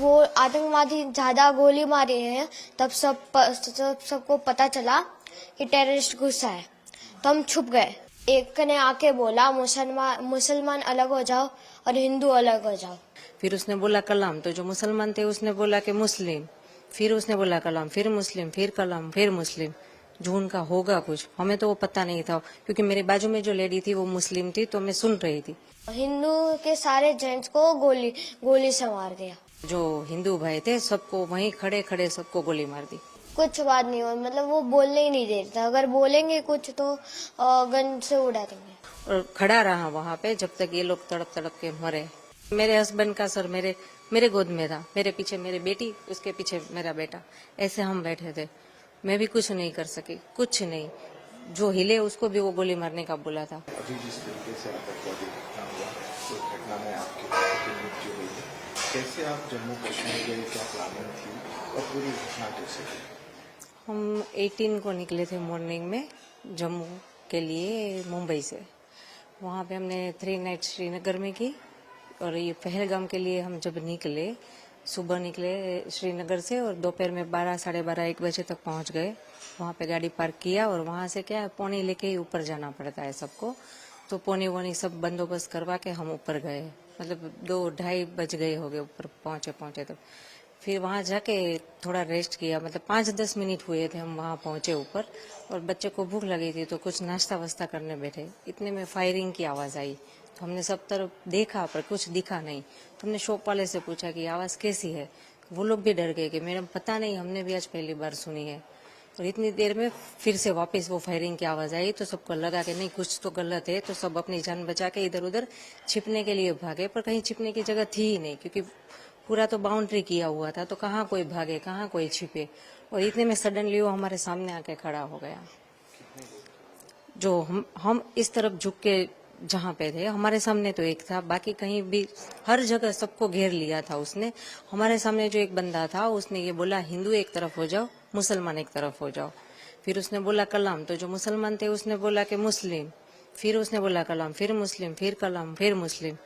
वो आतंकवादी ज्यादा गोली मारे हैं, तब सबको पता चला कि टेररिस्ट घुसा है, तो हम छुप गए। एक ने आके बोला मुसलमान अलग हो जाओ और हिंदू अलग हो जाओ। फिर उसने बोला कलाम, तो जो मुसलमान थे उसने बोला कि मुस्लिम, फिर उसने बोला कलाम, फिर मुस्लिम, फिर कलाम, फिर मुस्लिम। जो उनका होगा कुछ, हमें तो वो पता नहीं था, क्योंकि मेरे बाजू में जो लेडी थी वो मुस्लिम थी, तो मैं सुन रही थी। हिंदू के सारे जेंट्स को गोली से मार दिया। जो हिंदू भाई थे सबको वहीं खड़े खड़े सबको गोली मार दी। कुछ बात नहीं हुई, मतलब वो बोलने ही नहीं देता, अगर बोलेंगे कुछ तो गन से उड़ा देंगे। और खड़ा रहा वहाँ पे जब तक ये लोग तड़प तड़प के मरे। मेरे हस्बैंड का सर मेरे गोद में था, मेरे पीछे मेरी बेटी, उसके पीछे मेरा बेटा, ऐसे हम बैठे थे। मैं भी कुछ नहीं कर सकी, कुछ नहीं। जो हिले उसको भी वो गोली मारने का बोला था। अभी जिस तरीके से आतंकवादी घटना हुआ, उस घटना में आपकी बेटी की मृत्यु हुई है, कैसे आप जम्मू कश्मीर गए, क्या प्लानिंग थी और पूरी घटना कैसे हुई? हम 18 को निकले थे मॉर्निंग में जम्मू के लिए मुंबई से। वहाँ पे हमने 3 नाइट श्रीनगर में की, और ये पहलगाम के लिए हम जब निकले, सुबह निकले श्रीनगर से और दोपहर में 12, साढ़े 12, 1 बजे तक पहुँच गए। वहाँ पे गाड़ी पार्क किया और वहाँ से क्या है, पौनी लेके ही ऊपर जाना पड़ता है सबको, तो पौनी वोनी सब बंदोबस्त करवा के हम ऊपर गए। मतलब 2-2:30 बज गए हो गए ऊपर पहुँचे तो फिर वहाँ जाके थोड़ा रेस्ट किया, मतलब 5-10 मिनट हुए थे हम वहाँ पहुँचे ऊपर, और बच्चे को भूख लगी थी तो कुछ नाश्ता वास्ता करने बैठे, इतने में फायरिंग की आवाज़ आई। तो हमने सब तरफ देखा पर कुछ दिखा नहीं, तो हमने शॉप वाले से पूछा कि आवाज़ कैसी है। वो लोग भी डर गए कि मैडम पता नहीं, हमने भी आज पहली बार सुनी है। और इतनी देर में फिर से वापस वो फायरिंग की आवाज़ आई, तो सबको लगा कि नहीं कुछ तो गलत है, तो सब अपनी जान बचा के इधर उधर छिपने के लिए भागे, पर कहीं छिपने की जगह थी ही नहीं, क्योंकि पूरा तो बाउंड्री किया हुआ था, तो कहाँ कोई भागे, कहाँ कोई छिपे। और इतने में सडनली वो हमारे सामने आके खड़ा हो गया। जो हम इस तरफ झुक के जहाँ पे थे, हमारे सामने तो एक था, बाकी कहीं भी हर जगह सबको घेर लिया था उसने। हमारे सामने जो एक बंदा था उसने ये बोला हिंदू एक तरफ हो जाओ, मुसलमान एक तरफ हो जाओ। फिर उसने बोला कलाम, तो जो मुसलमान थे उसने बोला कि मुस्लिम, फिर उसने बोला कलाम, फिर मुस्लिम, फिर कलाम, फिर मुस्लिम।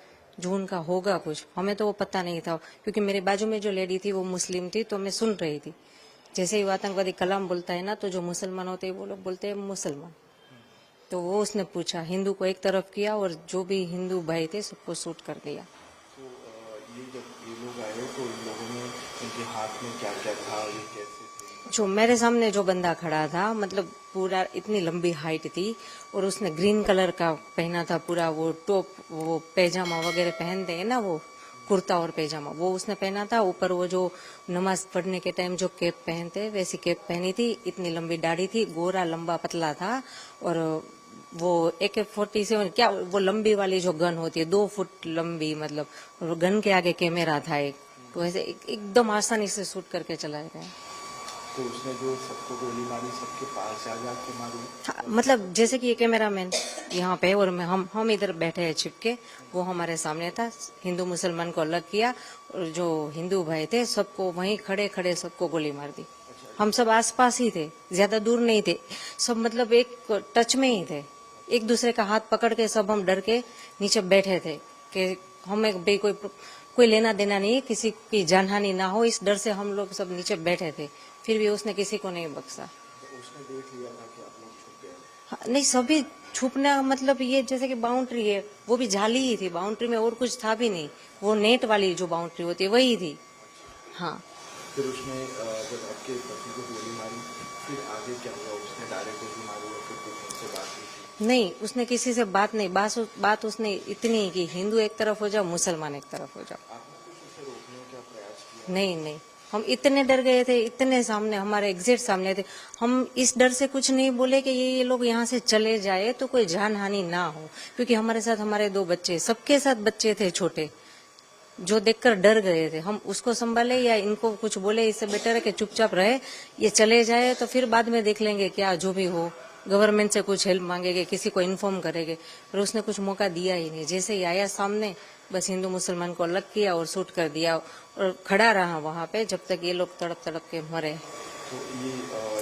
जो उनका होगा कुछ, हमें तो वो पता नहीं था, क्योंकि मेरे बाजू में जो लेडी थी वो मुस्लिम थी, तो मैं सुन रही थी। जैसे ही वो आतंकवादी कलाम बोलता है ना, तो जो मुसलमान होते हैं वो लोग बोलते हैं मुसलमान। तो वो उसने पूछा, हिंदू को एक तरफ किया और जो भी हिंदू भाई थे सबको शूट कर दिया। तो ये जब ये लोग आए तो इन लोगों ने, इनके हाथ में क्या क्या था, ये कैसे थे? जो मेरे सामने जो बंदा खड़ा था, मतलब पूरा इतनी लंबी हाइट थी, और उसने ग्रीन कलर का पहना था पूरा, वो टॉप, वो पैजामा वगैरह पहनते हैं ना, वो कुर्ता और पैजामा, वो उसने पहना था। ऊपर वो जो नमाज पढ़ने के टाइम जो कैप पहनते हैं वैसी कैप पहनी थी। इतनी लंबी दाढ़ी थी, गोरा लंबा पतला था, और वो AK-47 क्या, वो लंबी वाली जो गन होती है 2 फुट लंबी, मतलब, और गन के आगे कैमरा था एक, तो ऐसे एकदम आसानी से शूट करके चलाए गए। तो उसने जो सबको गोली मारी, सबके पास जा के मारी? हाँ, मतलब जैसे कि ये कैमरामैन यहाँ पे और मैं, हम इधर बैठे हैं छिपके, वो हमारे सामने था। हिंदू मुसलमान को अलग किया, और जो हिंदू भाई थे सबको वहीं खड़े खड़े सबको गोली मार दी। हम सब आसपास ही थे, ज्यादा दूर नहीं थे, सब मतलब एक टच में ही थे। एक दूसरे का हाथ पकड़ के सब हम डर के नीचे बैठे थे कि हमें भाई कोई लेना देना नहीं, किसी की जानहानि ना हो, इस डर से हम लोग सब नीचे बैठे थे। फिर भी उसने किसी को नहीं बख्शा। तो उसने देख लिया था कि आप लोग छुप गए? हाँ, नहीं, सभी छुपना, मतलब ये जैसे कि बाउंड्री है, वो भी जाली ही थी, बाउंड्री में और कुछ था भी नहीं, वो नेट वाली जो बाउंड्री होती है वही थी। हाँ। फिर उसने जब आपके पति को गोली मारी, फिर आगे क्या हुआ? उसने डायरेक्ट गोली मारी या फिर कुछ उनसे बात हुई थी? नहीं, उसने किसी से बात नहीं, बात उसने इतनी की हिंदू एक तरफ हो जाओ, मुसलमान एक तरफ हो जाओ। आपने कुछ उसे रोकने का प्रयास किया? नहीं नहीं, हम इतने डर गए थे, इतने सामने, हमारे एग्जिट सामने थे। हम इस डर से कुछ नहीं बोले कि ये लोग यहाँ से चले जाए तो कोई जान हानि ना हो, क्योंकि हमारे साथ हमारे 2 बच्चे, सबके साथ बच्चे थे छोटे, जो देखकर डर गए थे। हम उसको संभाले या इनको कुछ बोले, इससे बेटर है कि चुपचाप रहे, ये चले जाए तो फिर बाद में देख लेंगे, क्या जो भी हो, गवर्नमेंट से कुछ हेल्प मांगेंगे, किसी को इन्फॉर्म करेंगे। पर उसने कुछ मौका दिया ही नहीं, जैसे ही आया सामने बस हिंदू मुसलमान को अलग किया और शूट कर दिया, और खड़ा रहा वहां पे जब तक ये लोग तड़प तड़प के मरे। तो ये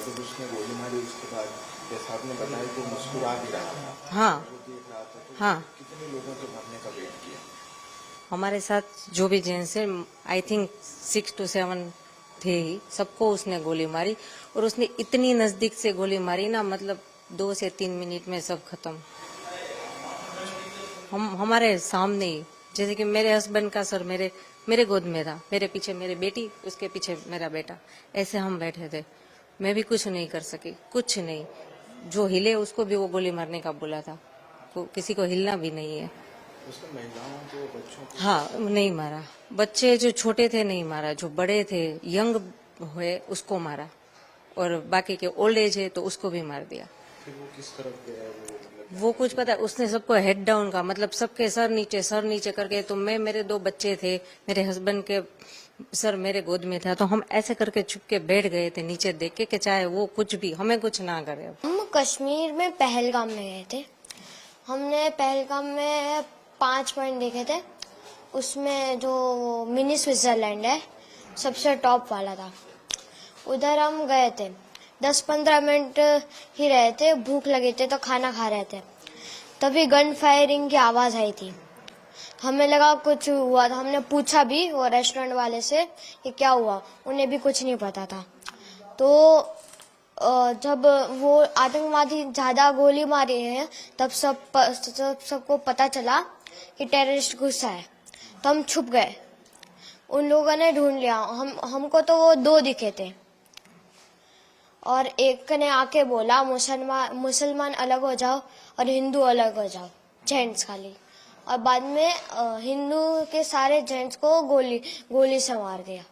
जब उसने गोली मारी उसके बाद, जैसा आपने बताया, तो मुस्कुरा भी रहा था, हाँ वो देख रहा था, तो हाँ, कितने लोगों के मरने का वेट किया? हमारे साथ जो भी जेंट्स है, आई थिंक 6 to 7 थे ही, सबको उसने गोली मारी। और उसने इतनी नजदीक से गोली मारी ना, मतलब 2 से 3 मिनट में सब खत्म। हमारे सामने ही, जैसे कि मेरे हस्बैंड का सर मेरे गोद में था, मेरे पीछे मेरी बेटी, उसके पीछे मेरा बेटा, ऐसे हम बैठे थे। मैं भी कुछ नहीं कर सकी, कुछ नहीं। जो हिले उसको भी वो गोली मारने का बोला था, किसी को हिलना भी नहीं है। उसने महिलाओं को, बच्चों को? हाँ, नहीं मारा। बच्चे जो छोटे थे नहीं मारा, जो बड़े थे, यंग हुए, उसको मारा। और बाकी के ओल्ड एज है तो उसको भी मार दिया। फिर वो किस तरफ गया? वो कुछ पता, उसने सबको हेड डाउन का, मतलब सबके सर नीचे करके। तो मेरे 2 बच्चे थे, मेरे हस्बैंड के सर मेरे गोद में था, तो हम ऐसे करके छुप के बैठ गए थे नीचे देख के कि चाहे वो कुछ भी हमें कुछ ना करे। हम कश्मीर में पहलगाम में गए थे। हमने पहलगाम में 5 पॉइंट देखे थे। उसमें जो मिनी स्विट्जरलैंड है, सबसे टॉप वाला था। उधर हम गए थे, 10-15 मिनट ही रहे थे, भूख लगी थी तो खाना खा रहे थे, तभी गन फायरिंग की आवाज आई थी। हमें लगा कुछ हुआ था, हमने पूछा भी वो रेस्टोरेंट वाले से कि क्या हुआ, उन्हें भी कुछ नहीं पता था। तो जब वो आतंकवादी ज्यादा गोली मारी है, तब सबको पता चला कि टेररिस्ट घुसा है, तो हम छुप गए। उन लोगों ने ढूंढ लिया, हमको तो वो 2 दिखे थे, और एक ने आके बोला मुसलमान अलग हो जाओ और हिंदू अलग हो जाओ, जेंट्स खाली। और बाद में हिंदू के सारे जेंट्स को गोली से मार दिया।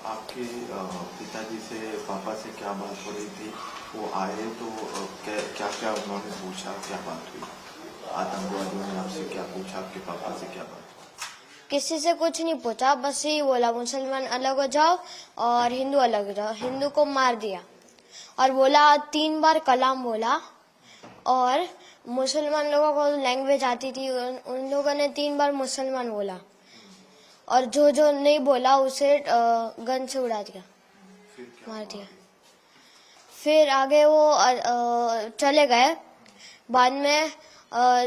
आपके पिताजी से, पापा से क्या बात हो रही थी? वो आए तो क्या क्या उन्होंने पूछा, क्या बात हुई? आतंकवादियों ने आपसे क्या पूछा, आपके पापा से क्या बात? किसी से कुछ नहीं पूछा, बस यही बोला मुसलमान अलग हो जाओ और हिंदू अलग हो जाओ। हिंदू को मार दिया और बोला 3 बार कलाम बोला। और मुसलमान लोगों को लैंग्वेज आती थी, उन लोगों ने 3 बार मुसलमान बोला, और जो नहीं बोला उसे गन से उड़ा दिया, मार दिया। फिर आगे वो चले गए। बाद में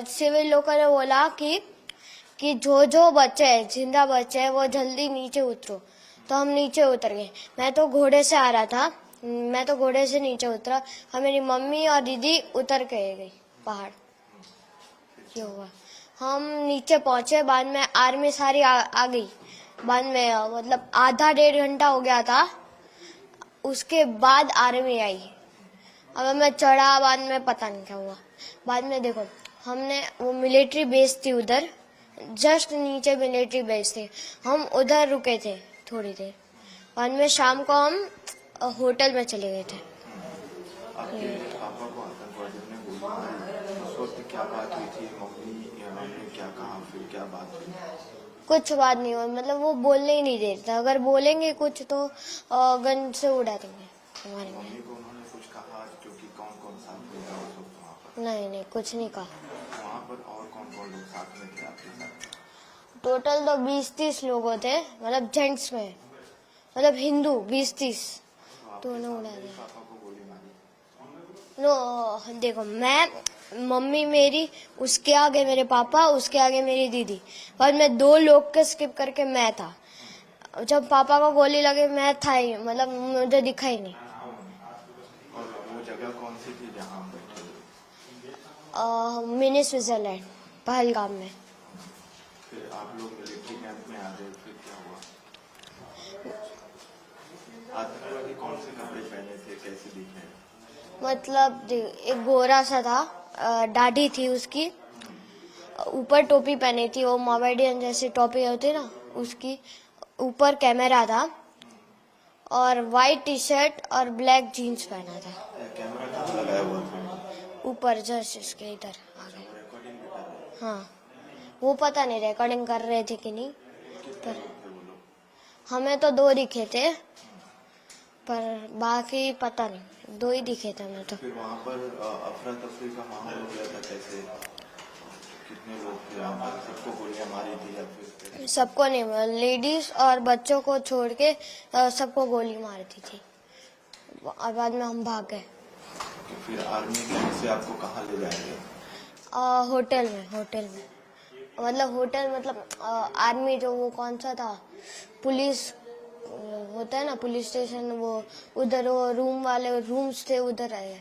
सिविल लोगों ने बोला कि जो बच्चे हैं, जिंदा बच्चे हैं, वो जल्दी नीचे उतरो। तो हम नीचे उतर गए। मैं तो घोड़े से आ रहा था, मैं तो घोड़े से नीचे उतरा और मेरी मम्मी और दीदी उतर के गई पहाड़। ये हुआ, हम नीचे पहुंचे। बाद में आर्मी सारी आ गई। बाद में मतलब आधा 1.5 घंटा हो गया था, उसके बाद आर्मी आई। अब मैं चढ़ा, बाद में पता नहीं क्या हुआ। बाद में देखो, हमने वो मिलिट्री बेस थी उधर, जस्ट नीचे मिलिट्री बेस थी, हम उधर रुके थे थोड़ी देर। बाद में शाम को हम होटल में चले गए थे। आपके पापा को आतंकवादियों ने गोली मारी, उस वक्त क्या बात हुई थी? मम्मी ने क्या कहा, फिर क्या बात हुई? कुछ बात नहीं हुई, मतलब वो बोलने ही नहीं देते। अगर बोलेंगे कुछ तो गन से उड़ा देंगे हमारे। मम्मी को उन्होंने कुछ कहा क्योंकि कौन साथ में था उस वक्त वहाँ पर? नहीं, कुछ नहीं कहा। वहाँ पर और कौन लोग साथ में थे आपके साथ? टोटल तो 20-30 लोग थे, मतलब जेंट्स में, मतलब हिंदू 20-30 दोनों उड़ा दिया। पापा को गोली मारी? नो, देखो, मम्मी मेरी, उसके आगे मेरे पापा, उसके आगे मेरी दीदी, और मैं 2 लोग के स्किप करके मैं था। जब पापा को गोली लगे मैं था ही, मतलब मुझे दिखा ही नहीं। और वो जगह कौन सी थी जहाँ आप बैठे थे? मिनी स्विट्जरलैंड, पहलगाम में। फिर आप लोग मिलिट्री कैंप में आ गए, फिर क्या हुआ? आतंकवादी कौन से कपड़े पहने थे, कैसे दिखे? मतलब एक गोरा सा था, दाढ़ी थी उसकी, ऊपर टोपी पहनी थी, वो मोमेडियन जैसी टोपी होती ना, उसकी ऊपर कैमरा था, और वाइट टी-शर्ट और ब्लैक जीन्स पहना था। कैमरा कहाँ लगाया हुआ था? ऊपर जस्ट इसके इधर आगे। रिकॉर्डिंग भी कर रहे थे? हाँ, वो पता नहीं रिकॉर्डिंग कर रहे थे कि नहीं, कितने लोग थे वो लोग? हमें तो 2 दिखे थे, पर बाकी पता नहीं, 2 ही दिखे थे हमें तो। फिर वहाँ पर अफरा तफरी का माहौल हो गया था, कैसे? कितने लोग थे वहाँ पर? सबको गोलियां मारी थी या फिर? सबको नहीं, लेडीज और बच्चों को छोड़ के सबको गोली मार दी थी, और बाद में हम भाग गए। फिर आर्मी कैंप से आपको कहाँ ले जाएंगे? होटल में। मतलब होटल मतलब आर्मी जो वो कौन सा था, पुलिस होता है ना पुलिस स्टेशन, वो उधर वो रूम वाले रूम्स थे उधर आए,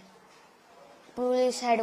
पुलिस हेड